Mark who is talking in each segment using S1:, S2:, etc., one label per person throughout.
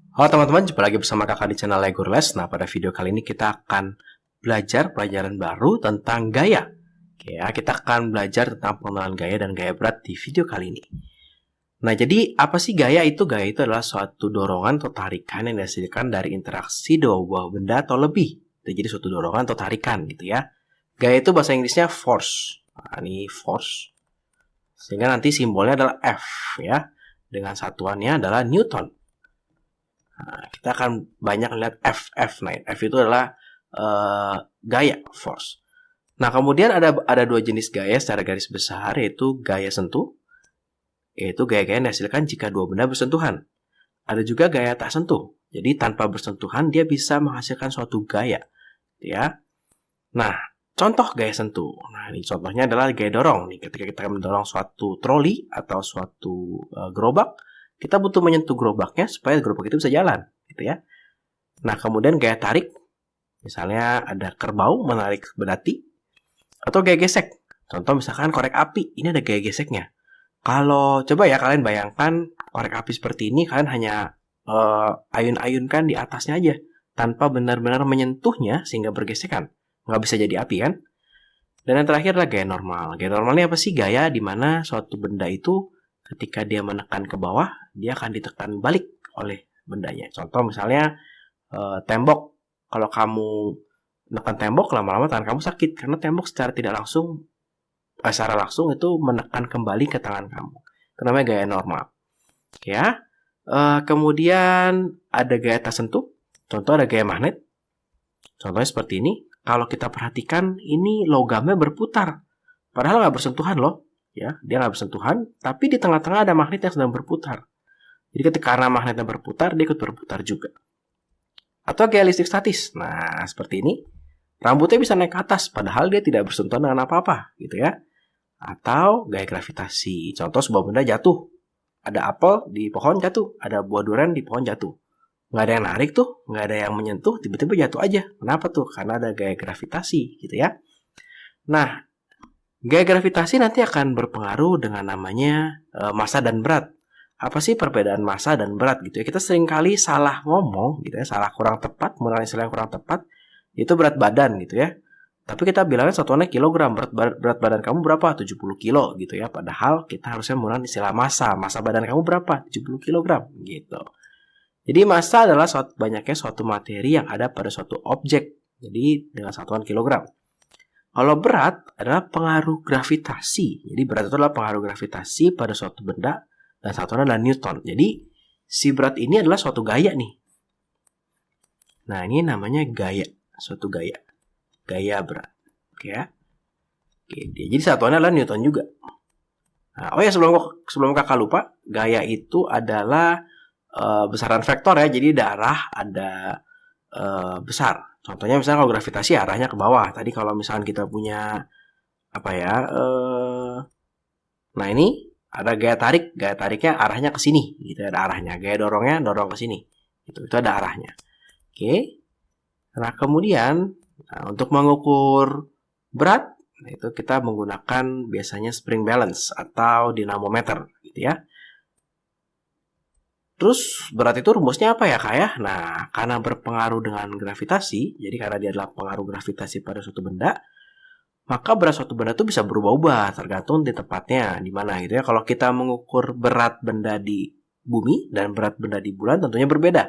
S1: Halo teman-teman, jumpa lagi bersama kakak di channel Lego Les. Nah, pada video kali ini kita akan belajar pelajaran baru tentang gaya. Oke ya, kita akan belajar tentang pengenalan gaya dan gaya berat di video kali ini. Nah, jadi apa sih gaya itu? Gaya itu adalah suatu dorongan atau tarikan yang dihasilkan dari interaksi dua buah benda atau lebih. Jadi suatu dorongan atau tarikan gitu ya. Gaya itu bahasa Inggrisnya force. Nah, ini force. Sehingga nanti simbolnya adalah F ya. Dengan satuannya adalah Newton. Nah, kita akan banyak lihat F. Nah, F itu adalah gaya, force. Nah, kemudian ada dua jenis gaya secara garis besar, yaitu gaya sentuh, yaitu gaya-gaya yang dihasilkan jika dua benda bersentuhan. Ada juga gaya tak sentuh. Jadi, tanpa bersentuhan, dia bisa menghasilkan suatu gaya. Ya. Nah, contoh gaya sentuh. Nah, ini contohnya adalah gaya dorong. Nih, ketika kita mendorong suatu troli atau suatu gerobak, kita butuh menyentuh gerobaknya supaya gerobak itu bisa jalan, gitu ya. Nah, kemudian gaya tarik, misalnya ada kerbau menarik bendati, atau gaya gesek. Contoh misalkan korek api, ini ada gaya geseknya. Kalau coba ya kalian bayangkan korek api seperti ini, kalian hanya ayun-ayunkan di atasnya aja, tanpa benar-benar menyentuhnya sehingga bergesekan. Nggak bisa jadi api kan? Dan yang terakhir adalah gaya normal. Gaya normal ini apa sih? Gaya di mana suatu benda itu ketika dia menekan ke bawah, dia akan ditekan balik oleh bendanya. Contoh misalnya tembok. Kalau kamu menekan tembok, lama-lama tangan kamu sakit. Karena tembok secara langsung itu menekan kembali ke tangan kamu. Itu namanya gaya normal. Ya. Kemudian ada gaya tak sentuh. Contoh ada gaya magnet. Contohnya seperti ini. Kalau kita perhatikan, ini logamnya berputar. Padahal nggak bersentuhan loh. Ya, dia nggak bersentuhan, tapi di tengah-tengah ada magnet yang sedang berputar. Jadi ketika karena magnetnya berputar, dia ikut berputar juga. Atau gaya listrik statis. Nah, seperti ini. Rambutnya bisa naik ke atas, padahal dia tidak bersentuhan dengan apa-apa, gitu ya. Atau gaya gravitasi. Contoh sebuah benda jatuh. Ada apel di pohon jatuh, ada buah durian di pohon jatuh. Nggak ada yang narik tuh, nggak ada yang menyentuh, tiba-tiba jatuh aja. Kenapa tuh? Karena ada gaya gravitasi, gitu ya. Nah, gaya gravitasi nanti akan berpengaruh dengan namanya massa dan berat. Apa sih perbedaan massa dan berat gitu ya? Kita seringkali salah ngomong gitu ya, salah kurang tepat, menggunakan istilah yang kurang tepat, itu berat badan gitu ya. Tapi kita bilangnya satuannya kilogram, berat badan kamu berapa? 70 kilo gitu ya. Padahal kita harusnya menggunakan istilah massa. Massa badan kamu berapa? 70 kilogram gitu. Jadi massa adalah banyaknya suatu materi yang ada pada suatu objek. Jadi dengan satuan kilogram. Kalau berat adalah pengaruh gravitasi. Jadi berat itu adalah pengaruh gravitasi pada suatu benda dan satuannya adalah Newton. Jadi si berat ini adalah suatu gaya nih. Nah, ini namanya gaya, suatu gaya. Gaya berat. Oke ya. Oke, jadi satuannya adalah Newton juga. Nah, oh ya sebelum kakak lupa, gaya itu adalah besaran vektor ya. Jadi darah ada besar. Contohnya misalnya kalau gravitasi arahnya ke bawah. Tadi kalau misalkan kita punya apa ya? Nah ini ada gaya tarik. Gaya tariknya arahnya ke sini. Gitu ada arahnya. Gaya dorongnya dorong ke sini. Itu ada arahnya. Oke. Nah kemudian untuk mengukur berat, itu kita menggunakan biasanya spring balance atau dinamometer, gitu ya. Terus berat itu rumusnya apa ya kak ya? Nah, karena berpengaruh dengan gravitasi, jadi karena dia adalah pengaruh gravitasi pada suatu benda, maka berat suatu benda itu bisa berubah-ubah tergantung di tempatnya, di mana gitu ya. Kalau kita mengukur berat benda di bumi dan berat benda di bulan tentunya berbeda.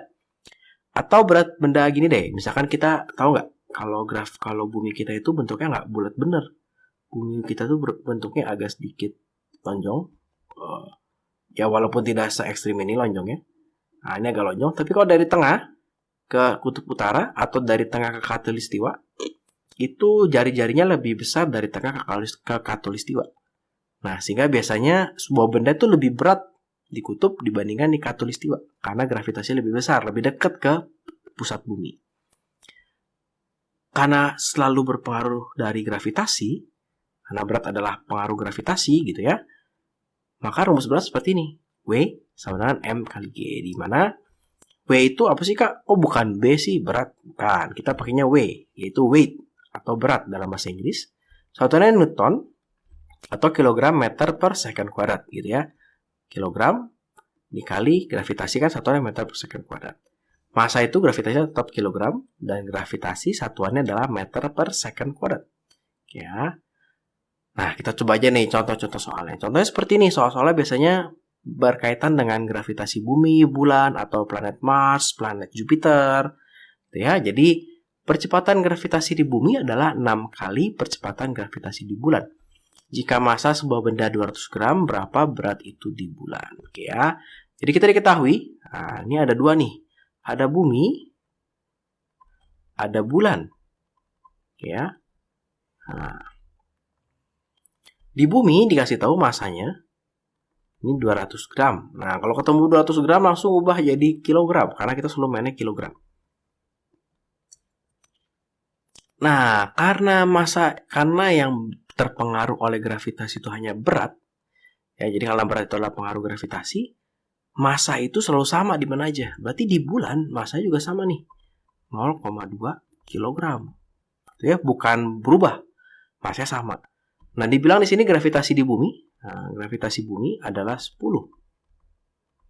S1: Atau berat benda gini deh, misalkan kita tahu nggak kalau bumi kita itu bentuknya nggak bulat bener. Bumi kita tuh bentuknya agak sedikit lonjong. Ya walaupun tidak se-ekstrim ini lonjongnya. Nah ini agak lonjong. Tapi kalau dari tengah ke kutub utara atau dari tengah ke khatulistiwa, itu jari-jarinya lebih besar dari tengah ke khatulistiwa. Nah sehingga biasanya sebuah benda itu lebih berat di kutub dibandingkan di khatulistiwa. Karena gravitasi lebih besar, lebih dekat ke pusat bumi. Karena selalu berpengaruh dari gravitasi, karena berat adalah pengaruh gravitasi gitu ya, maka rumus berat seperti ini. W sama dengan M kali G. Di mana W itu apa sih kak? Oh bukan B sih, berat. Bukan. Kita pakainya W, yaitu weight atau berat dalam bahasa Inggris. Satuannya Newton atau kilogram meter per second kuadrat gitu ya. Kilogram dikali gravitasi kan satuannya meter per second kuadrat. Massa itu gravitasinya tetap kilogram dan gravitasi satuannya adalah meter per second kuadrat. Ya. Nah, kita coba aja nih contoh-contoh soalnya. Contohnya seperti ini, soal-soalnya biasanya berkaitan dengan gravitasi bumi, bulan, atau planet Mars, planet Jupiter. Ya, jadi percepatan gravitasi di bumi adalah 6 kali percepatan gravitasi di bulan. Jika massa sebuah benda 200 gram, berapa berat itu di bulan? Oke ya. Jadi kita diketahui, nah, ini ada dua nih. Ada bumi, ada bulan. Oke ya. Nah, di bumi dikasih tahu massanya ini 200 gram. Nah, kalau ketemu 200 gram langsung ubah jadi kilogram karena kita selalu mainnya kilogram. Nah, karena yang terpengaruh oleh gravitasi itu hanya berat, ya, jadi karena berat itu adalah pengaruh gravitasi, massa itu selalu sama di mana aja. Berarti di bulan massa juga sama nih, 0,2 kg. Ya, bukan berubah, massanya sama. Nah, dibilang di sini gravitasi di bumi. Nah, gravitasi bumi adalah 10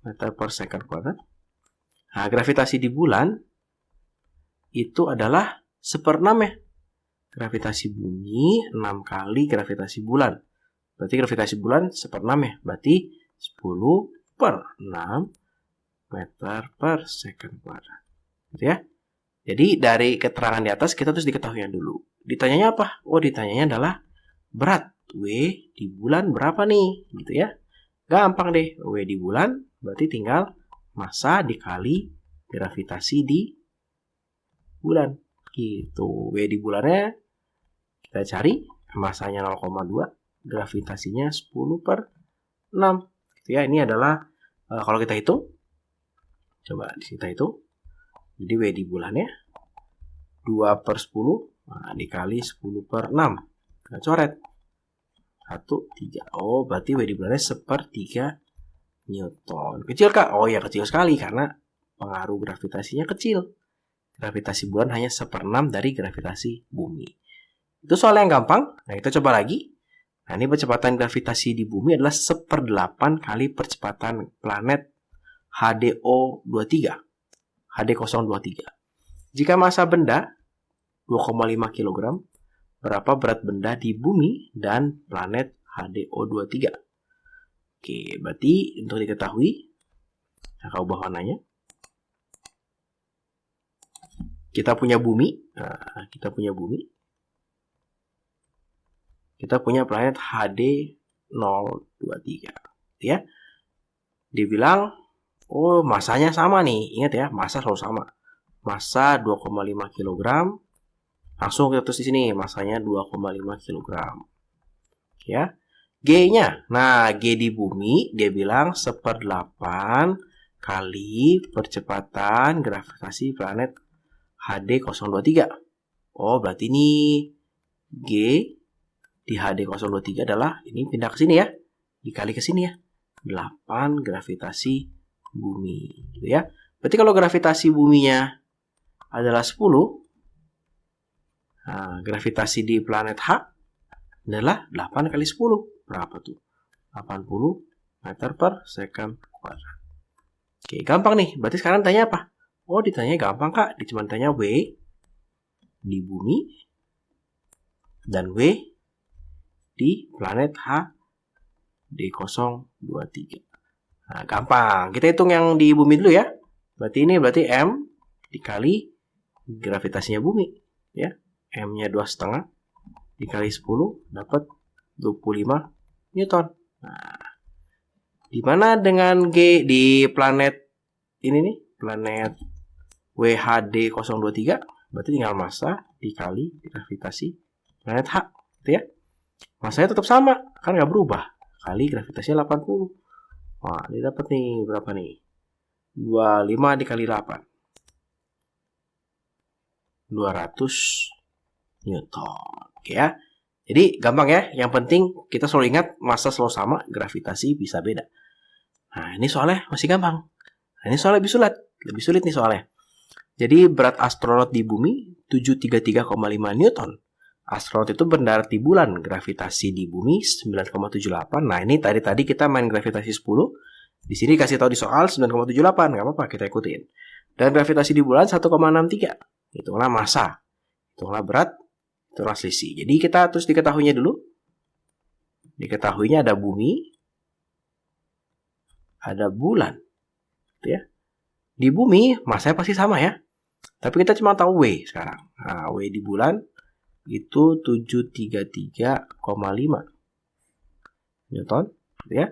S1: meter per second kuadrat. Nah, gravitasi di bulan itu adalah 1/6 ya. Gravitasi bumi 6 kali gravitasi bulan. Berarti gravitasi bulan 1/6 ya. Berarti 10/6 meter per second kuadrat. Gitu ya. Jadi dari keterangan di atas kita terus diketahui dulu. Ditanyanya apa? Oh, ditanyanya adalah berat. W di bulan berapa nih? Gitu ya. Gampang deh. W di bulan berarti tinggal massa dikali gravitasi di bulan. Gitu. W di bulannya kita cari, massanya 0,2, gravitasinya 10/6. Gitu ya. Ini adalah kalau kita hitung, coba kita hitung. Jadi W di bulannya 2/10, nah, dikali 10/6. Kita coret. 1/3. Oh, berarti W di bulannya 1/3 Newton. Kecil kak? Oh ya, kecil sekali karena pengaruh gravitasinya kecil. Gravitasi bulan hanya 1/6 dari gravitasi bumi. Itu soal yang gampang. Nah, kita coba lagi. Nah, ini percepatan gravitasi di bumi adalah 1/8 kali percepatan planet HDO23. HD023. Jika massa benda 2,5 kg, berapa berat benda di bumi dan planet HDO23? Oke, berarti untuk diketahui, nah, ubah warnanya. Kita punya bumi. Nah, kita punya bumi. Kita punya planet HD023. Ya. Dibilang, oh, massanya sama nih. Ingat ya, massa selalu sama. Massa 2,5 kg. Langsung kita tulis di sini, massanya 2,5 kg. Ya. G-nya. Nah, G di bumi dia bilang 1/8 kali percepatan gravitasi planet HD023. Oh, berarti ini G di HD023 adalah ini pindah ke sini ya. Dikali ke sini ya. 8 gravitasi bumi, gitu ya. Berarti kalau gravitasi buminya adalah 10, nah, gravitasi di planet H adalah 8 kali 10. Berapa tuh? 80 meter per second kuadrat. Oke, gampang nih. Berarti sekarang tanya apa? Oh, ditanya gampang kak. Dia cuma tanya W di bumi dan W di planet HD023. Nah, gampang. Kita hitung yang di bumi dulu ya. Berarti ini M dikali gravitasinya bumi. Ya. M-nya 2,5 dikali 10 dapat 25 Newton. Nah, di mana dengan G di planet ini nih, planet WHD023, berarti tinggal massa dikali gravitasi planet H, gitu ya. Massanya tetap sama, kan nggak berubah. Kali gravitasinya 80. Wah, ini dapat nih berapa nih? 25 dikali 8. 200 Newton. Oke ya. Jadi gampang ya. Yang penting kita selalu ingat massa selalu sama, gravitasi bisa beda. Nah, ini soalnya masih gampang. Nah, ini soalnya lebih sulit. Lebih sulit nih soalnya. Jadi berat astronot di bumi 733,5 Newton. Astronot itu mendarat di bulan. Gravitasi di bumi 9,78. Nah, ini tadi kita main gravitasi 10. Di sini kasih tahu di soal 9,78. Nggak apa-apa, kita ikutin. Dan gravitasi di bulan 1,63. Hitunglah massa, hitunglah berat, hitunglah selisih. Jadi kita terus diketahuinya dulu. Diketahuinya ada bumi, ada bulan. Gitu ya. Di bumi massanya pasti sama ya. Tapi kita cuma tahu W sekarang. Nah, W di bulan itu 733,5 Newton, gitu ya.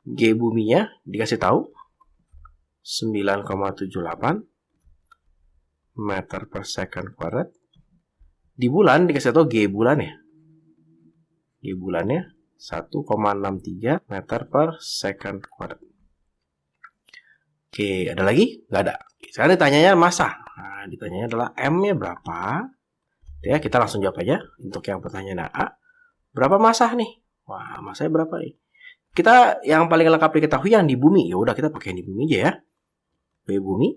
S1: G buminya dikasih tahu 9,78 meter per second kuadrat. Di bulan dikasih tahu G bulan ya. G bulannya 1,63 meter per second kuadrat. Oke, ada lagi? Nggak ada. Sekarang ditanyanya massa. Nah, ditanyanya adalah M-nya berapa? Ya, kita langsung jawab aja. Untuk yang pertanyaan A, berapa massa nih? Wah, massanya berapa nih? Kita yang paling lengkap diketahui yang di bumi. Ya udah, kita pakai yang di bumi aja ya. W bumi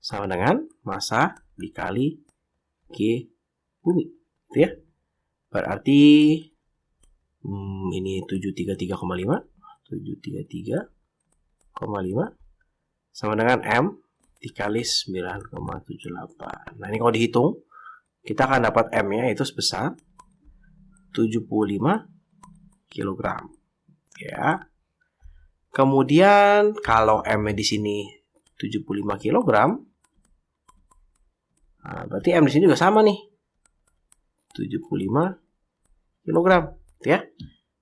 S1: sama dengan massa dikali G bumi. Gitu ya. Berarti ini 733,5. 733,5 sama dengan M dikali 9,78. Nah, ini kalau dihitung, kita akan dapat M-nya itu sebesar 75 kg. Ya. Kemudian kalau M-nya di sini 75 kg, nah, berarti M di sini juga sama nih. 75 kg, ya.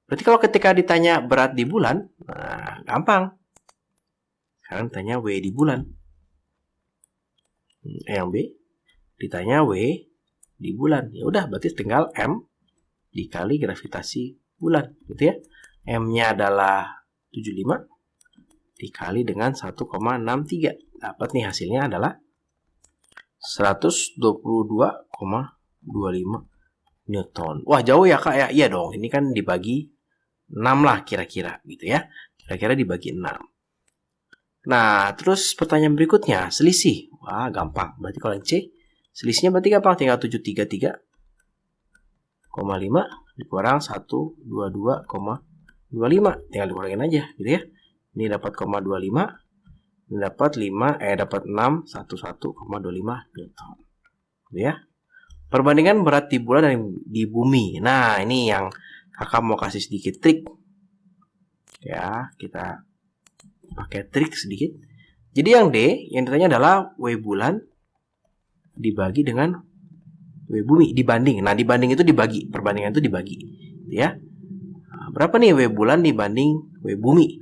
S1: Berarti kalau ketika ditanya berat di bulan, nah, gampang. Sekarang tanya W di bulan. Yang B ditanya W di bulan. Ya udah, berarti tinggal M dikali gravitasi bulan, gitu ya. M-nya adalah 75 dikali dengan 1,63. Dapat nih hasilnya adalah 122,25 Newton. Wah, jauh ya Kak ya? Iya dong, ini kan dibagi 6 lah kira-kira gitu ya. Kira-kira dibagi 6. Nah, terus pertanyaan berikutnya, selisih. Wah, gampang. Berarti kalau yang C, selisihnya berarti gampang. Tinggal 733,5 dikurang 122,25. Tinggal dikurangin aja, gitu ya. Ini dapat 0,25. Ini dapat 611,25 Newton. Gitu ya. Perbandingan berat di bulan dan di bumi. Nah, ini yang kakak mau kasih sedikit trik. Ya, kita pakai trik sedikit. Jadi yang D, yang ditanya adalah W bulan dibagi dengan W bumi, dibanding. Nah, dibanding itu dibagi, perbandingan itu dibagi, ya. Nah, berapa nih W bulan dibanding W bumi?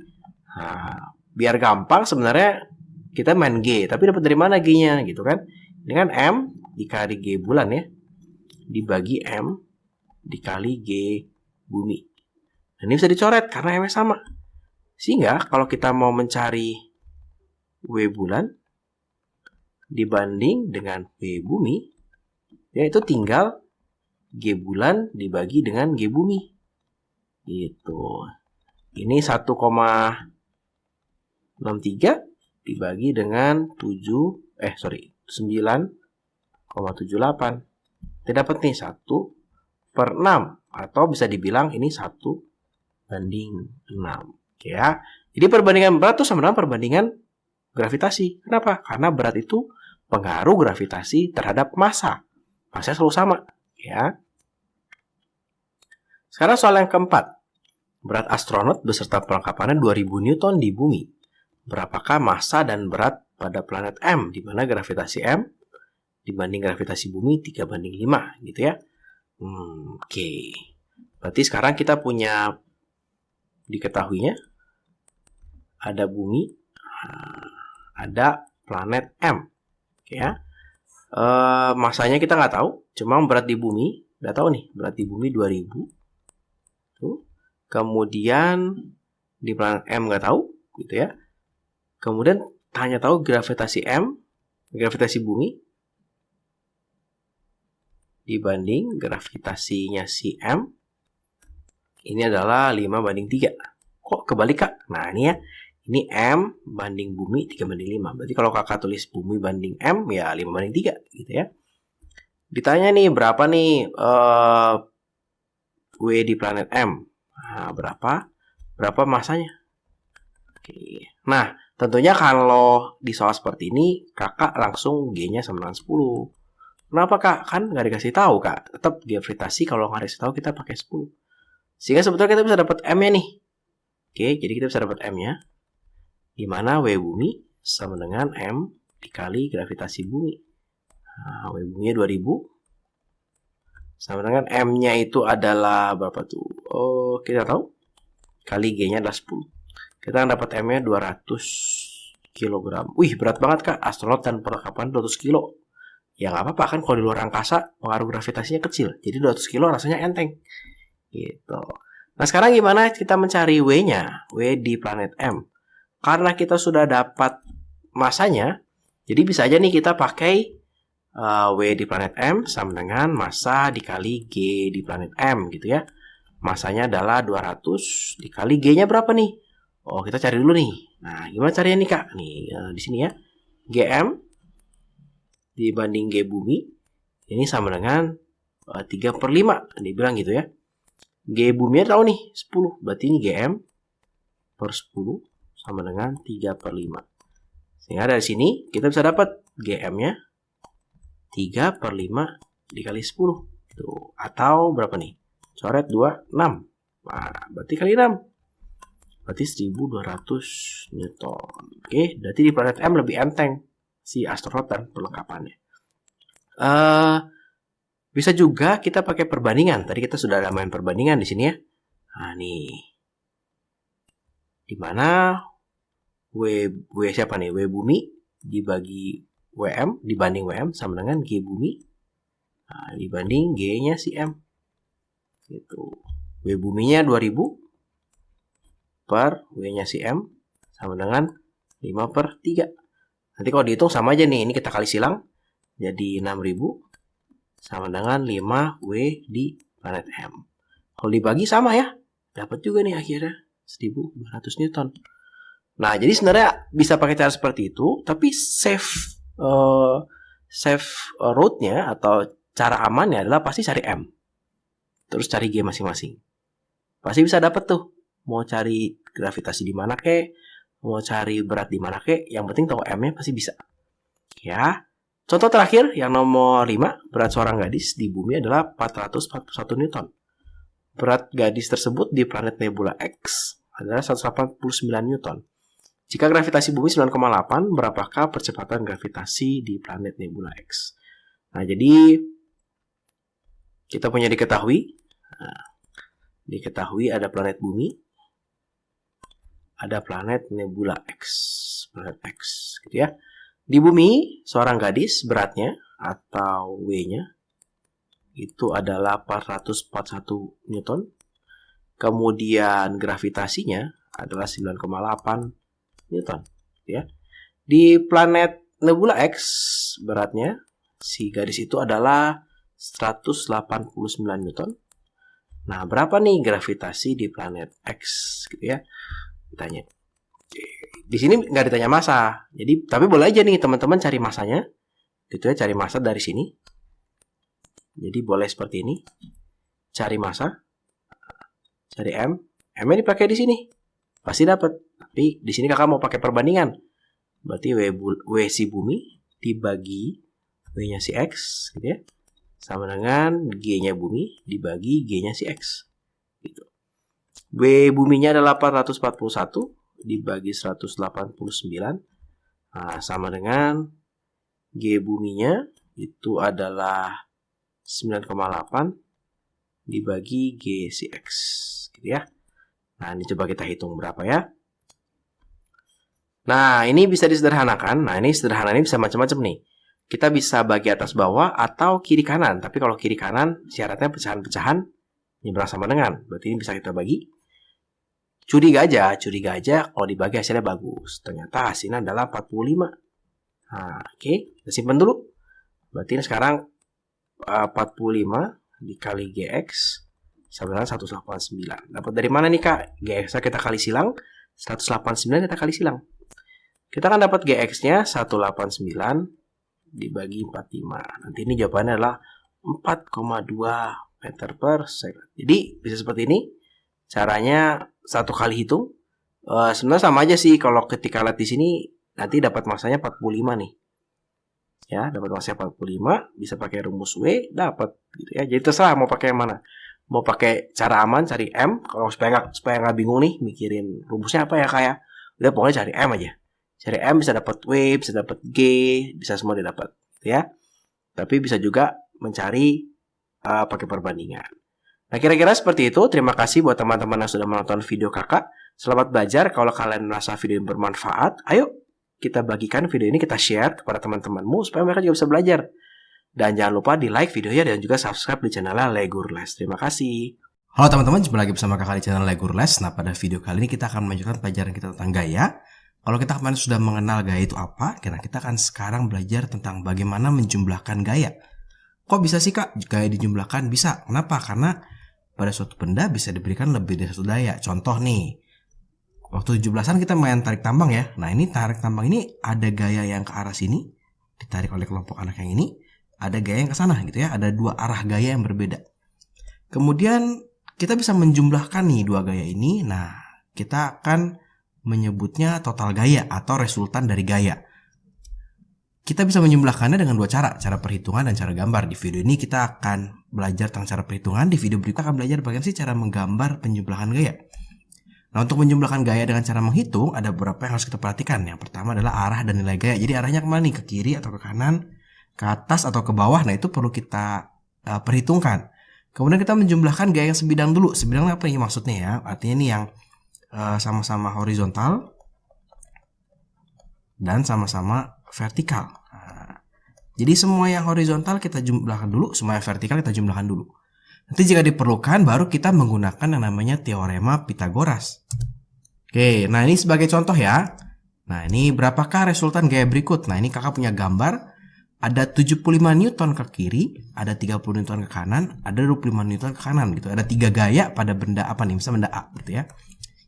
S1: Nah, biar gampang sebenarnya kita main G, tapi dapat dari mana G-nya gitu kan? Dengan M dikali G bulan ya, dibagi M dikali G bumi. Nah, ini bisa dicoret karena M-nya sama. Sehingga kalau kita mau mencari W bulan dibanding dengan W bumi, yaitu tinggal G bulan dibagi dengan G bumi. Gitu. Ini 1,63 dibagi dengan 9,78. Kita dapat nih 1/6. Atau bisa dibilang ini 1/6. Ya, jadi perbandingan berat itu sama dengan perbandingan gravitasi. Kenapa? Karena berat itu pengaruh gravitasi terhadap massa. Massa selalu sama. Ya. Sekarang soal yang keempat. Berat astronot beserta perlengkapannya 2000 Newton di bumi. Berapakah massa dan berat pada planet M, di mana gravitasi M dibanding gravitasi bumi 3/5, gitu ya. Oke. Berarti sekarang kita punya diketahuinya ada bumi, ada planet M, ya. Masanya kita nggak tahu, cuma berat di bumi, udah tahu nih, berat di bumi 2000. Tuh. Kemudian di planet M nggak tahu, gitu ya. Kemudian hanya tahu gravitasi M, gravitasi bumi dibanding gravitasinya si M, ini adalah 5/3. Kok kebalik Kak? Nah ini ya, ini M banding bumi 3/5. Berarti kalau kakak tulis bumi banding M, ya 5/3 gitu ya. Ditanya nih, berapa nih W di planet M? Nah, berapa massanya? Oke. Nah, Tentunya kalau di soal seperti ini, kakak langsung G-nya sama dengan 10. Kenapa kak? Kan nggak dikasih tahu kak. Tetap gravitasi kalau nggak dikasih tahu kita pakai 10. Sehingga sebetulnya kita bisa dapat M-nya nih. Oke, jadi kita bisa dapat M-nya. Di mana W bumi sama dengan M dikali gravitasi bumi. Nah, W buminya 2000. Sama dengan M-nya itu adalah berapa tuh? Oh, kita tahu. Kali G-nya adalah 10. Kita akan dapat M-nya 200 kg. Wih, berat banget kak. Astronot dan perlengkapan 200 kilo. Ya nggak apa-apa kan, kalau di luar angkasa pengaruh gravitasinya kecil. Jadi 200 kilo rasanya enteng. Gitu. Nah sekarang gimana kita mencari W-nya? W di planet M. Karena kita sudah dapat masanya, jadi bisa aja nih kita pakai W di planet M sama dengan massa dikali G di planet M gitu ya. Masanya adalah 200 dikali G-nya berapa nih? Oh, kita cari dulu nih. Nah, gimana caranya nih, Kak? Nih, di sini ya. GM dibanding G bumi, ini sama dengan 3/5. Dibilang gitu ya. G bumi tahu nih, 10. Berarti ini GM per 10 sama dengan 3/5. Sehingga dari sini kita bisa dapat GM-nya 3/5 dikali 10. Tuh. Atau berapa nih? Coret 2, 6. Nah, berarti kali 6. Berarti 1200 Newton. Oke, berarti di planet M lebih enteng si astronot dan perlengkapannya. Bisa juga kita pakai perbandingan. Tadi kita sudah ada main perbandingan di sini ya. Nah, nih. Dimana W siapa nih? W bumi dibagi WM dibanding WM sama dengan G bumi. Nah, dibanding G-nya si M. Gitu. W buminya 2000 per W-nya si M sama dengan 5/3. Nanti kalau dihitung sama aja nih. Ini kita kali silang. Jadi 6000 sama dengan 5W di planet M. Kalau dibagi sama ya. Dapat juga nih akhirnya 1200 Newton. Nah, jadi sebenarnya bisa pakai cara seperti itu. Tapi safe route-nya atau cara amannya adalah pasti cari M. Terus cari G masing-masing. Pasti bisa dapat tuh. Mau cari gravitasi di mana kek, mau cari berat di mana kek, yang penting tahu M-nya pasti bisa. Ya. Contoh terakhir yang nomor 5, berat seorang gadis di bumi adalah 441 Newton. Berat gadis tersebut di planet nebula X adalah 189 Newton. Jika gravitasi bumi 9,8, berapakah percepatan gravitasi di planet nebula X? Nah, jadi kita punya diketahui. Nah, diketahui ada planet bumi, ada planet nebula X, planet X, gitu ya. Di bumi, seorang gadis beratnya atau W-nya itu adalah 441 Newton. Kemudian gravitasinya adalah 9,8 Newton, ya. Di planet nebula X beratnya si gadis itu adalah 189 Newton. Nah, berapa nih gravitasi di planet X, gitu ya? Ditanya. Di sini nggak ditanya massa. Jadi, tapi boleh aja nih teman-teman cari massanya. Gitu ya, cari massa dari sini. Jadi boleh seperti ini. Cari massa. Cari M. M-nya dipakai di sini. Pasti dapat. Tapi di sini kakak mau pakai perbandingan. Berarti W si bumi dibagi W-nya si X, gitu ya. Sama dengan G-nya bumi dibagi G-nya si X. Gitu. W buminya adalah 441 dibagi 189. Nah, sama dengan G buminya itu adalah 9,8 dibagi G si X, gitu ya. Nah, ini coba kita hitung berapa ya. Nah, ini bisa disederhanakan. Nah, ini sederhana, ini bisa macam-macam nih. Kita bisa bagi atas bawah atau kiri kanan. Tapi kalau kiri kanan syaratnya pecahan-pecahan nyebrang sama dengan. Berarti ini bisa kita bagi. Curiga aja kalau dibagi hasilnya bagus. Ternyata hasilnya adalah 45. Nah, oke, kita simpan dulu. Berarti ini sekarang 45 dikali GX sama dengan 189. Dapat dari mana nih kak? GX kita kali silang, 189 kita kali silang. Kita akan dapat GX-nya 189 dibagi 45. Nanti ini jawabannya adalah 4,2 meter per second. Jadi bisa seperti ini. Caranya satu kali hitung Sebenarnya sama aja sih, kalau ketika lihat di sini nanti dapat masanya 45 nih. Ya, dapat masanya 45, bisa pakai rumus W, dapat gitu ya. Jadi terserah mau pakai yang mana. Mau pakai cara aman cari M, kalau supaya nggak bingung nih mikirin rumusnya apa ya kayak. Udah pokoknya cari M aja. Cari M bisa dapat W, bisa dapat G, bisa semua didapat ya. Tapi bisa juga mencari pakai perbandingan. Nah, kira-kira seperti itu. Terima kasih buat teman-teman yang sudah menonton video kakak. Selamat belajar. Kalau kalian merasa video ini bermanfaat, ayo kita bagikan video ini, kita share kepada teman-temanmu supaya mereka juga bisa belajar. Dan jangan lupa di like videonya dan juga subscribe di channelnya Legurles. Terima kasih. Halo teman-teman, jumpa lagi bersama kakak di channel Legurles. Nah, pada video kali ini kita akan melanjutkan pelajaran kita tentang gaya. Kalau kita kemarin sudah mengenal gaya itu apa, karena kita akan sekarang belajar tentang bagaimana menjumlahkan gaya. Kok bisa sih kak gaya dijumlahkan? Bisa. Kenapa? Karena pada suatu benda bisa diberikan lebih dari satu daya. Contoh nih, waktu 17-an kita main tarik tambang ya. Nah, ini tarik tambang ini ada gaya yang ke arah sini, ditarik oleh kelompok anak yang ini. Ada gaya yang ke sana gitu ya. Ada dua arah gaya yang berbeda. Kemudian kita bisa menjumlahkan nih dua gaya ini. Nah, kita akan menyebutnya total gaya atau resultan dari gaya. Kita bisa menjumlahkannya dengan dua cara perhitungan dan cara gambar. Di video ini kita akan belajar tentang cara perhitungan. Di video berikutnya akan belajar bagaimana sih cara menggambar penjumlahan gaya. Nah, untuk menjumlahkan gaya dengan cara menghitung, ada beberapa yang harus kita perhatikan. Yang pertama adalah arah dan nilai gaya. Jadi arahnya kemana nih? Ke kiri atau ke kanan, ke atas atau ke bawah. Nah, itu perlu kita perhitungkan. Kemudian kita menjumlahkan gaya yang sebidang dulu. Sebidang apa ini maksudnya ya? Artinya ini yang sama-sama horizontal dan sama-sama vertikal. Nah, jadi semua yang horizontal kita jumlahkan dulu, semua yang vertikal kita jumlahkan dulu. Nanti jika diperlukan baru kita menggunakan yang namanya teorema Pythagoras. Oke, nah ini sebagai contoh ya. Nah, ini berapakah resultan gaya berikut? Nah, ini kakak punya gambar. Ada 75 Newton ke kiri, ada 30 Newton ke kanan, ada 25 Newton ke kanan gitu. Ada 3 gaya pada benda apa nih? Misalnya benda A gitu ya.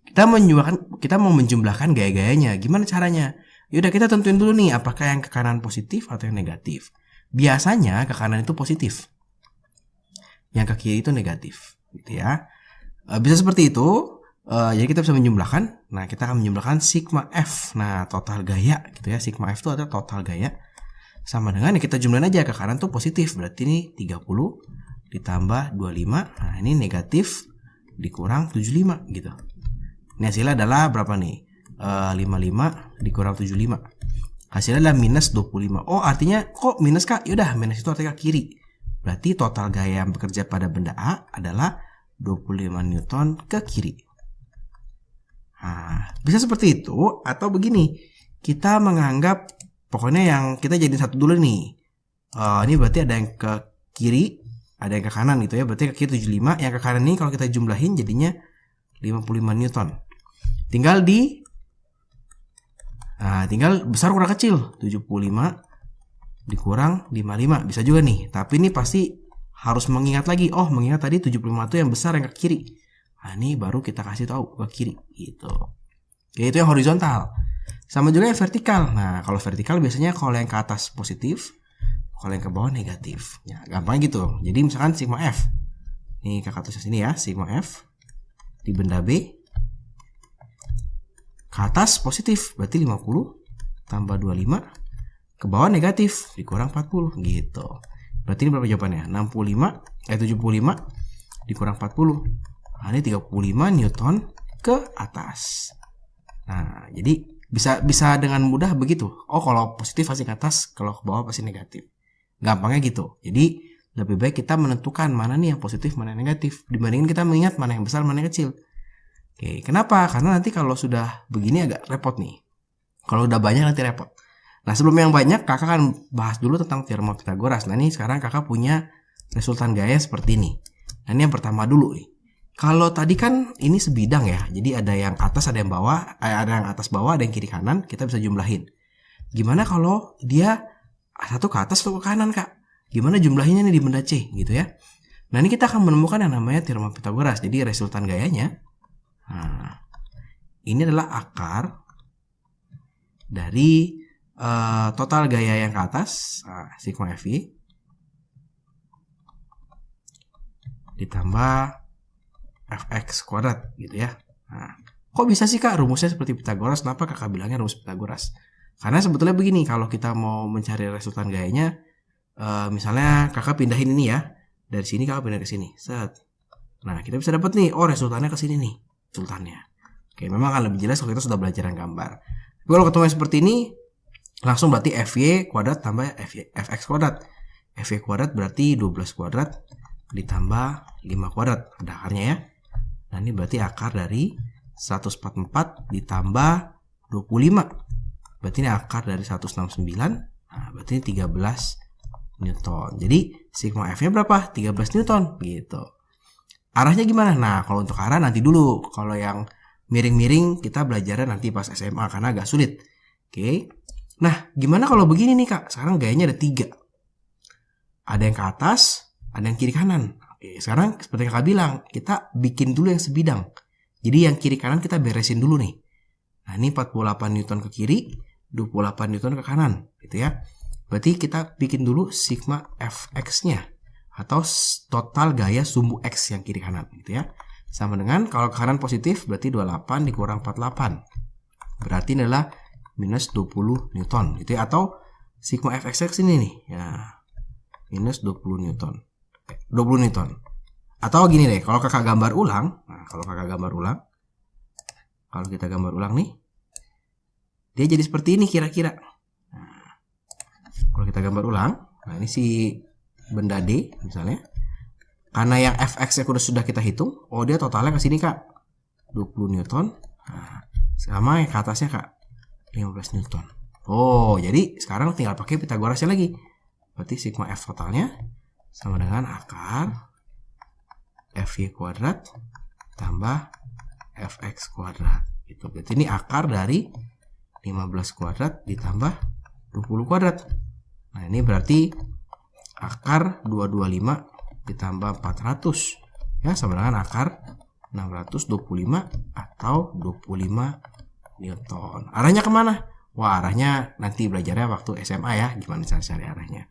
S1: Kita mau menjumlahkan gaya-gayanya. Gimana caranya? Yaudah kita tentuin dulu nih apakah yang ke kanan positif atau yang negatif. Biasanya ke kanan itu positif, yang ke kiri itu negatif gitu ya. Bisa seperti itu. Jadi kita bisa menjumlahkan. Nah, kita akan menjumlahkan sigma F. Nah, total gaya gitu ya. Sigma F itu adalah total gaya. Sama dengan kita jumlahin aja, ke kanan tuh positif. Berarti ini 30 ditambah 25. Nah, ini negatif dikurang 75 gitu. Ini hasilnya adalah berapa nih? 55 dikurang 75. Hasilnya adalah minus 25. Oh, artinya kok minus kak? Yaudah, minus itu artinya ke kiri. Berarti total gaya yang bekerja pada benda A adalah 25 Newton ke kiri. Nah, bisa seperti itu atau begini. Kita menganggap pokoknya yang kita jadi satu dulu nih. Ini berarti ada yang ke kiri, ada yang ke kanan gitu ya. Berarti ke kiri 75, yang ke kanan ini kalau kita jumlahin jadinya 55 Newton. Tinggal besar kurang kecil, 75 dikurang 55. Bisa juga nih, tapi ini pasti harus mengingat lagi. Oh, mengingat tadi 75 itu yang besar yang ke kiri. Nah, ini baru kita kasih tahu ke kiri gitu. Oke, itu yang horizontal. Sama juga yang vertikal. Nah, kalau vertikal biasanya kalau yang ke atas positif, kalau yang ke bawah negatif. Ya, gampang gitu. Jadi misalkan sigma F. Ini kakak tulis sini ya, sigma F di benda B. Ke atas positif, berarti 50 tambah 25. Ke bawah negatif, dikurang 40 gitu. Berarti ini berapa jawabannya? 75 dikurang 40. Nah, ini 35 Newton ke atas. Nah, jadi bisa dengan mudah begitu. Oh, kalau positif pasti ke atas, kalau ke bawah pasti negatif. Gampangnya gitu. Jadi lebih baik kita menentukan mana nih yang positif, mana yang negatif, dibandingin kita mengingat mana yang besar, mana yang kecil. Oke, kenapa? Karena nanti kalau sudah begini agak repot nih. Kalau udah banyak nanti repot. Nah, sebelum yang banyak, kakak akan bahas dulu tentang teorema Pythagoras. Nah, ini sekarang kakak punya resultan gaya seperti ini. Nah, ini yang pertama dulu nih. Kalau tadi kan ini sebidang ya. Jadi ada yang atas, ada yang bawah, ada yang atas bawah, ada yang kiri kanan, kita bisa jumlahin. Gimana kalau dia satu ke atas, satu ke kanan, Kak? Gimana jumlahinnya nih di benda C gitu ya. Nah, ini kita akan menemukan yang namanya teorema Pythagoras. Jadi resultan gayanya, nah, ini adalah akar dari total gaya yang ke atas, sigma Fi, ditambah Fx kuadrat gitu ya. Nah, Kok bisa sih Kak rumusnya seperti Pitagoras? Kenapa Kakak bilangnya rumus Pitagoras? Karena sebetulnya begini, kalau kita mau mencari resultan gayanya, misalnya Kakak pindahin ini ya, dari sini Kakak pindah ke sini, set. Nah, kita bisa dapat nih, oh resultannya ke sini nih, resultannya. Oke, memang akan lebih jelas kalau kita sudah belajar gambar. Tapi kalau ketemu seperti ini, langsung berarti FY kuadrat tambah FX kuadrat. FY kuadrat berarti 12 kuadrat ditambah 5 kuadrat, ada akarnya ya. Nah, ini berarti akar dari 144 ditambah 25. Berarti ini akar dari 169. Nah, berarti ini 13 Newton. Jadi sigma F-nya berapa? 13 Newton gitu. Arahnya gimana? Nah, kalau untuk arah nanti dulu. Kalau yang miring-miring kita belajarnya nanti pas SMA karena agak sulit. Oke. Nah, gimana kalau begini nih Kak? Sekarang gayanya ada 3. Ada yang ke atas, ada yang kiri kanan. Oke, sekarang seperti Kakak bilang, kita bikin dulu yang sebidang. Jadi yang kiri kanan kita beresin dulu nih. Nah, ini 48 Newton ke kiri, 28 Newton ke kanan, gitu ya. Berarti kita bikin dulu sigma Fx-nya atau total gaya sumbu X yang kiri kanan, gitu ya. Sama dengan kalau ke kanan positif berarti 28 dikurang 48. Berarti ini adalah minus 20 Newton, gitu ya. Atau sigma Fx ini nih, ya. Minus 20 Newton. 20 Newton. Atau gini deh, kalau Kakak gambar ulang, nah kalau Kakak gambar ulang, kalau kita gambar ulang nih, dia jadi seperti ini kira-kira. Nah, kalau kita gambar ulang, nah ini si benda D misalnya, karena yang Fx yang sudah kita hitung, oh dia totalnya ke sini Kak, 20 Newton. Nah, sama yang ke atasnya Kak, 15 Newton. Oh, jadi sekarang tinggal pakai Pitagorasnya lagi. Berarti sigma F totalnya sama dengan akar Fy kuadrat tambah Fx kuadrat. Gitu. Berarti ini akar dari 15 kuadrat ditambah 20 kuadrat. Nah, ini berarti akar 225 ditambah 400. Ya, sama dengan akar 625 atau 25 Newton. Arahnya kemana? Wah, arahnya nanti belajarnya waktu SMA ya. Gimana cara cari arahnya.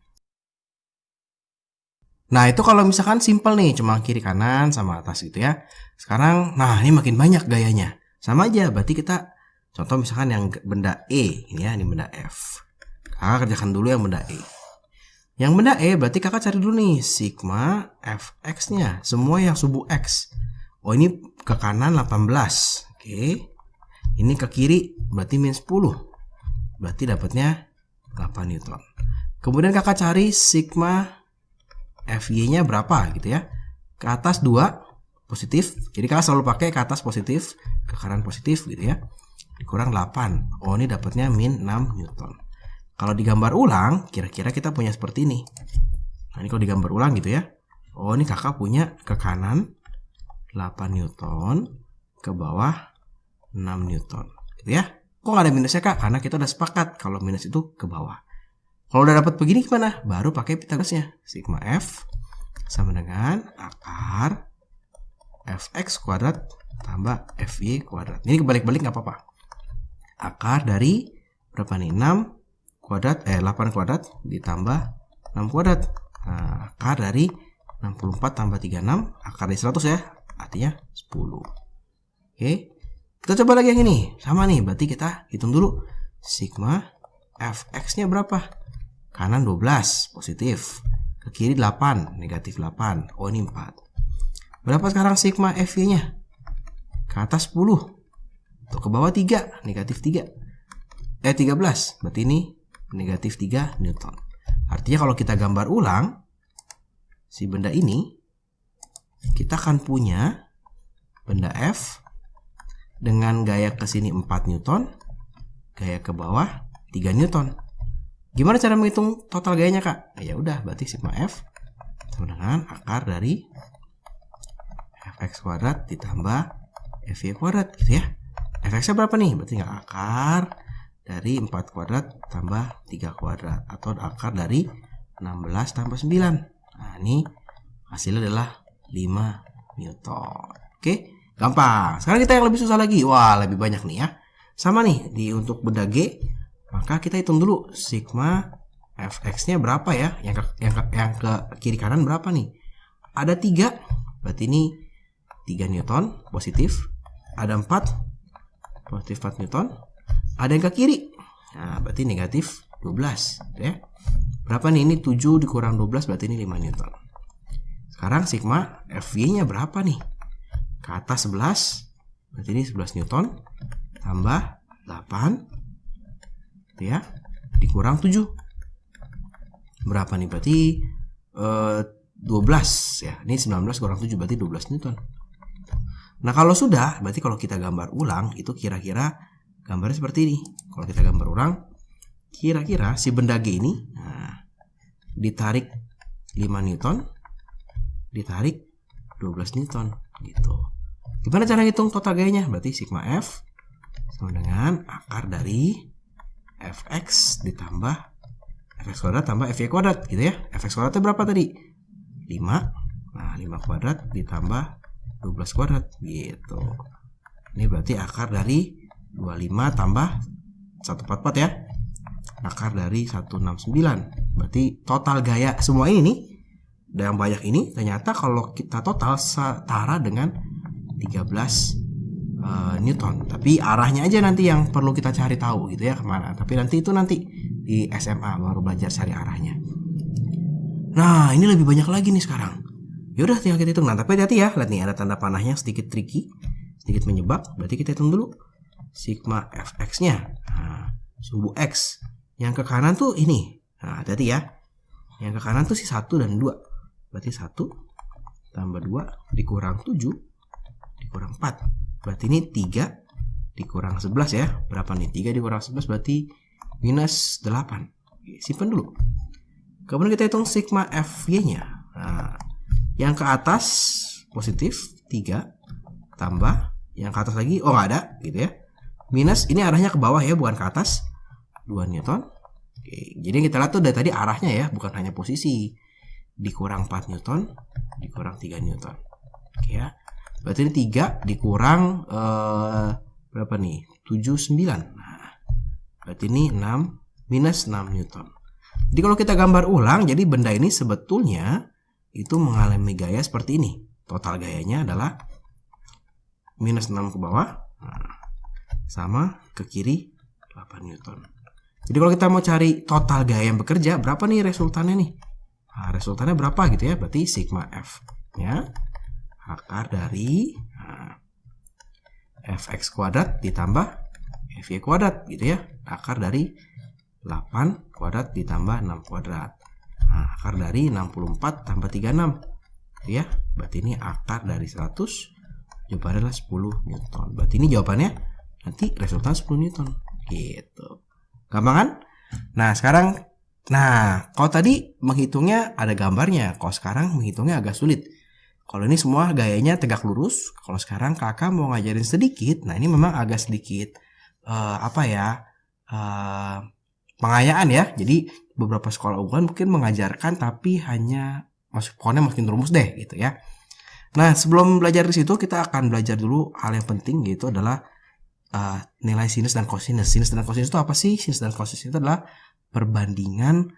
S1: Nah, itu kalau misalkan simple nih, cuma kiri kanan sama atas gitu ya. Sekarang, nah ini makin banyak gayanya. Sama aja, berarti kita contoh misalkan yang benda E, ini ya, ini benda F. Kakak kerjakan dulu yang benda E. Yang benda E berarti kakak cari dulu nih sigma Fx-nya, semua yang sumbu X. Oh, ini ke kanan 18. Oke. Ini ke kiri berarti min 10. Berarti dapatnya 8 Newton. Kemudian kakak cari sigma Fy-nya berapa gitu ya. Ke atas 2 positif. Jadi kakak selalu pakai ke atas positif, ke kanan positif gitu ya. Dikurang 8. Oh, ini dapatnya min 6 Newton. Kalau digambar ulang, kira-kira kita punya seperti ini. Nah, ini kalau digambar ulang gitu ya. Oh, ini kakak punya ke kanan 8 Newton, ke bawah 6 Newton gitu ya. Kok nggak ada minusnya Kak? Karena kita udah sepakat kalau minus itu ke bawah. Kalau udah dapat begini gimana? Baru pakai Pitagorasnya. Sigma F sama dengan akar Fx kuadrat tambah Fy kuadrat. Ini kebalik-balik nggak apa-apa. Akar dari berapa nih? 8 kuadrat ditambah 6 kuadrat. Nah, akar dari 64 tambah 36, akar dari 100 ya. Artinya 10. Oke. Kita coba lagi yang ini. Sama nih, berarti kita hitung dulu. Sigma Fx-nya berapa? Kanan 12, positif. Ke kiri 8, negatif 8. Oh, ini 4. Berapa sekarang sigma Fy-nya? Ke atas 10. Untuk ke bawah 3, negatif 3. 13. Berarti ini negatif 3 Newton. Artinya kalau kita gambar ulang si benda ini, kita akan punya benda F dengan gaya ke sini 4 Newton, gaya ke bawah 3 Newton. Gimana cara menghitung total gayanya Kak? Ya udah, berarti sigma F sama dengan akar dari Fx kuadrat ditambah Fy kuadrat gitu ya. Fx-nya berapa nih? Berarti nggak akar dari 4 kuadrat tambah 3 kuadrat atau akar dari 16 tambah 9. Nah, ini hasilnya adalah 5 Newton. Oke, gampang. Sekarang kita yang lebih susah lagi. Wah, lebih banyak nih ya. Sama nih untuk benda G, maka kita hitung dulu sigma Fx-nya berapa ya? Yang ke kiri kanan berapa nih? Ada 3. Berarti ini 3 Newton positif. Ada 4. Positif 4 Newton. Ada yang ke kiri. Nah, berarti negatif 12. Ya. Berapa nih? Ini 7 dikurang 12 berarti ini 5 Newton. Sekarang sigma Fy-nya berapa nih? Ke atas 11. Berarti ini 11 Newton. Tambah 8. Gitu ya. Dikurang 7. Berapa nih? Berarti 12 ya. Ini 19 kurang 7 berarti 12 Newton. Nah, kalau sudah, berarti kalau kita gambar ulang itu kira-kira gambarnya seperti ini. Kalau kita gambar ulang, kira-kira si benda G ini ditarik 5 Newton, ditarik 12 Newton gitu. Gimana cara hitung total gayanya? Berarti sigma F sama dengan akar dari Fx ditambah Fx kuadrat tambah Fy kuadrat gitu ya. Fx kuadratnya berapa tadi? 5. Nah, 5 kuadrat ditambah 12 kuadrat gitu. Ini berarti akar dari 25 tambah 144 ya. Akar dari 169. Berarti total gaya semua ini dan yang banyak ini ternyata kalau kita total setara dengan 13 Newton. Tapi arahnya aja nanti yang perlu kita cari tahu gitu ya kemana. Tapi nanti di SMA baru belajar cari arahnya. Nah, ini lebih banyak lagi nih sekarang. Yaudah tinggal kita hitung. Nah, tapi hati-hati ya. Lihat nih ada tanda panahnya sedikit tricky, sedikit menjebak. Berarti kita hitung dulu sigma Fx-nya. Nah, sumbu X. Yang ke kanan tuh ini. Nah, hati-hati ya. Yang ke kanan tuh si 1 dan 2. Berarti 1 tambah 2 dikurang 7 dikurang 4. Berarti ini 3 dikurang 11 ya. Berapa nih? 3 dikurang 11 berarti minus 8. Simpan dulu. Kemudian kita hitung sigma Fy-nya. Nah, yang ke atas positif 3 tambah yang ke atas lagi nggak ada gitu ya. Minus ini arahnya ke bawah ya, bukan ke atas. 2 Newton. Oke, jadi kita lihat tuh dari tadi arahnya ya, bukan hanya posisi. Dikurang 4 Newton, dikurang 3 Newton. Oke ya. Berarti ini 3 dikurang berapa nih? 79. Nah, berarti ini 6 minus 6 Newton. Jadi kalau kita gambar ulang, jadi benda ini sebetulnya itu mengalami gaya seperti ini. Total gayanya adalah minus 6 ke bawah sama ke kiri 8 Newton. Jadi kalau kita mau cari total gaya yang bekerja, berapa nih resultannya nih? Nah, resultannya berapa gitu ya? Berarti sigma F-nya akar dari Fx kuadrat ditambah Fy kuadrat gitu ya. Akar dari 8 kuadrat ditambah 6 kuadrat. Nah, akar dari 64 tambah 36 ya. Berarti ini akar dari 100. Jawabannya adalah 10 Newton. Berarti ini jawabannya nanti resultan 10 Newton gitu. Gampang kan? Nah, sekarang kalau tadi menghitungnya ada gambarnya. Kalau sekarang menghitungnya agak sulit. Kalau ini semua gayanya tegak lurus. Kalau sekarang kakak mau ngajarin sedikit. Nah, ini memang agak sedikit pengayaan ya. Jadi beberapa sekolah unggulan mungkin mengajarkan tapi hanya pokoknya masukin rumus deh gitu ya. Nah, sebelum belajar di situ kita akan belajar dulu hal yang penting yaitu adalah nilai sinus dan kosinus. Sinus dan kosinus itu apa sih? Sinus dan kosinus itu adalah perbandingan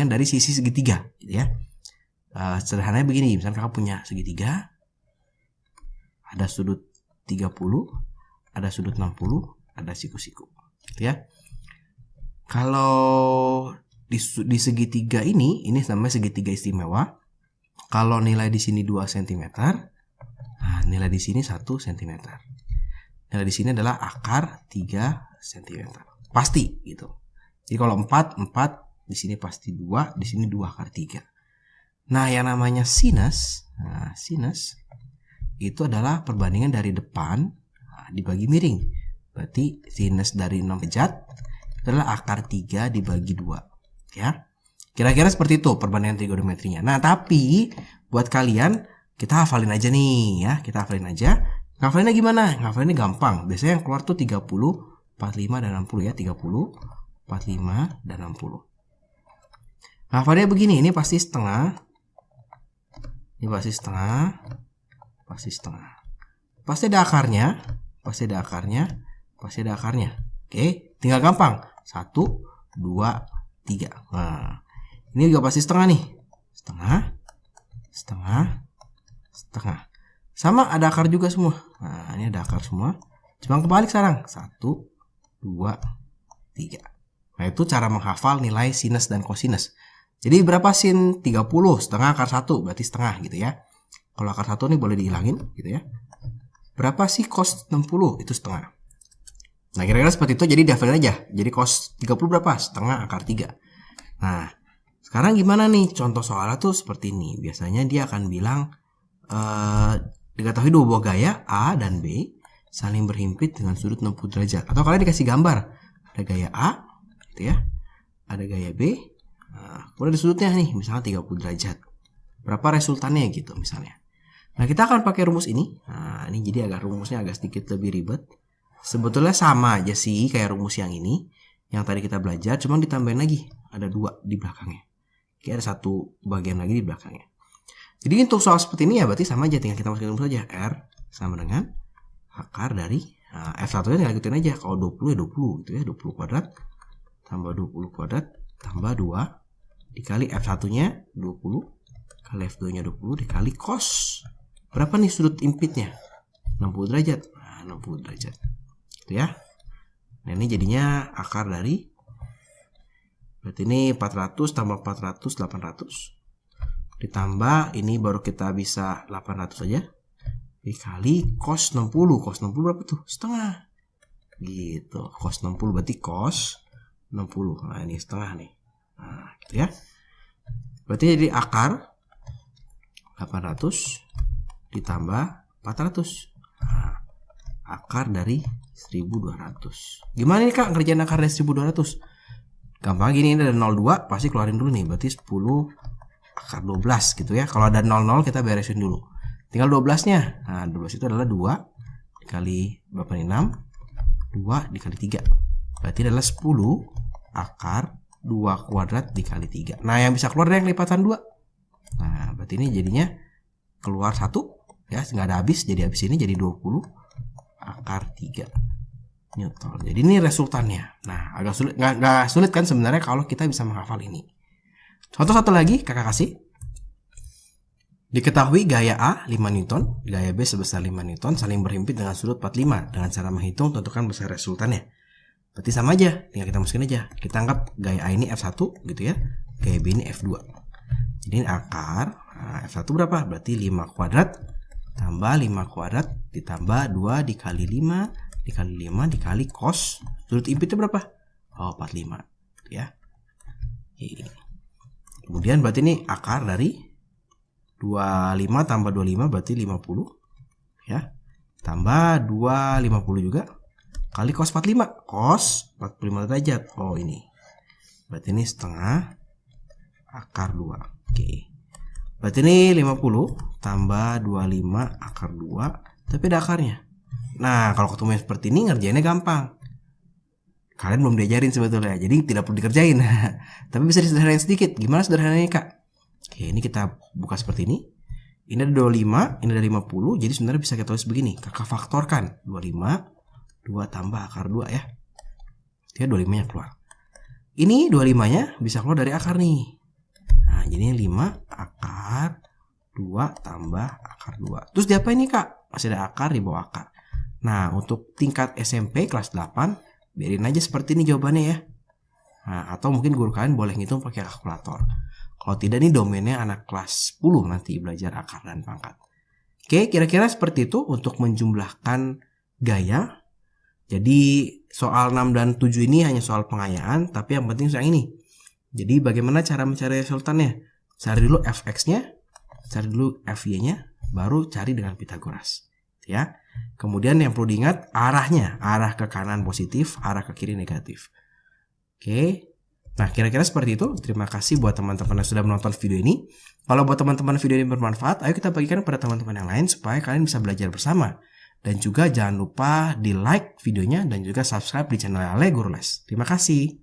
S1: dari sisi segitiga gitu ya. Sederhananya begini, misalnya kakak punya segitiga, ada sudut 30, ada sudut 60, ada siku-siku gitu ya. Kalau di segitiga ini namanya segitiga istimewa. Kalau nilai di sini 2 cm, nah nilai di sini 1 cm. Nilai di sini adalah akar 3 cm. Pasti gitu. Jadi kalau 4 di sini pasti 2, di sini 2 akar 3. Nah, yang namanya sinus, sinus itu adalah perbandingan dari depan dibagi miring. Berarti sinus dari 6 derajat adalah akar 3 dibagi 2 ya. Kira-kira seperti itu perbandingan trigonometrinya. Nah, tapi buat kalian kita hafalin aja nih ya. Kita hafalin aja. Ngafalinnya gimana? Ngafalinnya gampang. Biasanya yang keluar tuh 30, 45 dan 60 ya. 30, 45 dan 60. Ngafalinnya begini, ini pasti setengah. Ini pasti setengah. Pasti setengah. Pasti ada akarnya. Pasti ada akarnya. Pasti ada akarnya. Oke, tinggal gampang. 1, 2, 3. Nah, ini juga pasti setengah nih. Setengah, setengah, setengah. Sama ada akar juga semua. Nah, ini ada akar semua. Cuma kebalik sekarang. 1, 2, 3. Nah, itu cara menghafal nilai sinus dan kosinus. Jadi berapa sin? 30 setengah akar 1, berarti setengah gitu ya. Kalau akar 1 nih boleh dihilangin gitu ya. Berapa sih cos 60? Itu setengah. Nah, kira-kira seperti itu. Jadi dihafalin aja. Jadi cos 30 berapa? Setengah akar 3. Nah, sekarang gimana nih? Contoh soalnya tuh seperti ini. Biasanya dia akan bilang diketahui dua buah gaya A dan B saling berhimpit dengan sudut 60 derajat. Atau kalian dikasih gambar. Ada gaya A gitu ya. Ada gaya B. Nah, kemudian ada sudutnya nih, misalnya 30 derajat. Berapa resultannya gitu misalnya. Nah, kita akan pakai rumus ini. Nah, ini jadi rumusnya agak sedikit lebih ribet. Sebetulnya sama aja sih kayak rumus yang ini. Yang tadi kita belajar, cuma ditambahin lagi. Ada 2 di belakangnya. Oke, ada 1 bagian lagi di belakangnya. Jadi untuk soal seperti ini ya berarti sama aja. Tinggal kita masukin rumus saja. R sama dengan akar dari F1-nya tinggal ikutin aja. Kalau 20 ya 20 gitu ya. 20 kuadrat tambah 20 kuadrat tambah 2 dikali F1-nya 20 kali F2-nya 20 dikali cos. Berapa nih sudut impitnya? 60 derajat. Nah, 60 derajat. Gitu ya. Nah, ini jadinya akar dari berarti ini 400 tambah 400 800. Ditambah ini baru kita bisa 800 aja. Dikali cos 60. Cos 60 berapa tuh? Setengah. Gitu. Cos 60 berarti cos 60. Nah, ini setengah nih. Nah, gitu ya. Berarti jadi akar 800 ditambah 400. Nah, akar dari 1200. Gimana nih Kak ngerjain akar dari 1200? Gampang gini, ini ada 02, pasti keluarin dulu nih. Berarti 10 akar 12 gitu ya. Kalau ada 00 kita beresin dulu. Tinggal 12-nya. Nah, 12 itu adalah 2 dikali berapa nih? 6. 2 dikali 3. Berarti adalah 10 akar 2 kuadrat dikali 3. Nah, yang bisa keluar dari yang lipatan 2. Nah, berarti ini jadinya keluar 1 ya, nggak ada habis. Jadi habis ini jadi 20 akar 3 Newton. Jadi ini resultannya. Nah, agak sulit, nggak sulit kan sebenarnya kalau kita bisa menghafal ini. Contoh satu lagi kakak kasih. Diketahui gaya A 5 Newton, gaya B sebesar 5 Newton saling berhimpit dengan sudut 45. Dengan cara menghitung tentukan besar resultannya. Berarti sama aja, tinggal kita masukin aja. Kita anggap gaya A ini F1 gitu ya. Gaya B ini F2. Jadi ini akar, nah, F1 berapa? Berarti 5 kuadrat tambah 5 kuadrat ditambah 2 dikali 5 dikali 5 dikali cos. Sudut impitnya berapa? Oh, 45 ya. Oke. Kemudian berarti ini akar dari 25 tambah 25 berarti 50 ya. Tambah 250 juga kali cos 45. Cos 45 derajat. Oh, ini. Berarti ini setengah akar 2. Oke. Berarti ini 50 tambah 25 akar 2, tapi ada akarnya. Nah, kalau ketemu seperti ini ngerjainnya gampang. Kalian belum diajarin sebetulnya, jadi tidak perlu dikerjain. Tapi bisa disederhanain sedikit. Gimana sederhananya Kak? Oke, ini kita buka seperti ini. Ini ada 25, ini ada 50. Jadi sebenarnya bisa kita tulis begini. Kakak faktorkan 25, 2 tambah akar 2 ya. Dia 25-nya keluar. Ini 25-nya bisa keluar dari akar nih. Nah, jadi 5 akar 2 tambah akar 2. Terus diapain nih Kak? Masih ada akar di bawah akar. Nah, untuk tingkat SMP kelas 8, biarin aja seperti ini jawabannya ya. Nah, atau mungkin guru kalian boleh ngitung pakai kalkulator. Kalau tidak nih domainnya anak kelas 10 nanti belajar akar dan pangkat. Oke, kira-kira seperti itu untuk menjumlahkan gaya. Jadi soal 6 dan 7 ini hanya soal pengayaan, tapi yang penting yang ini. Jadi bagaimana cara mencari resultannya? Cari dulu fx-nya, cari dulu fy-nya, baru cari dengan Pitagoras. Ya. Kemudian yang perlu diingat arahnya, arah ke kanan positif, arah ke kiri negatif. Oke. Nah, kira-kira seperti itu. Terima kasih buat teman-teman yang sudah menonton video ini. Kalau buat teman-teman video ini bermanfaat, ayo kita bagikan kepada teman-teman yang lain supaya kalian bisa belajar bersama. Dan juga jangan lupa di like videonya dan juga subscribe di channel Ale Guru Les. Terima kasih.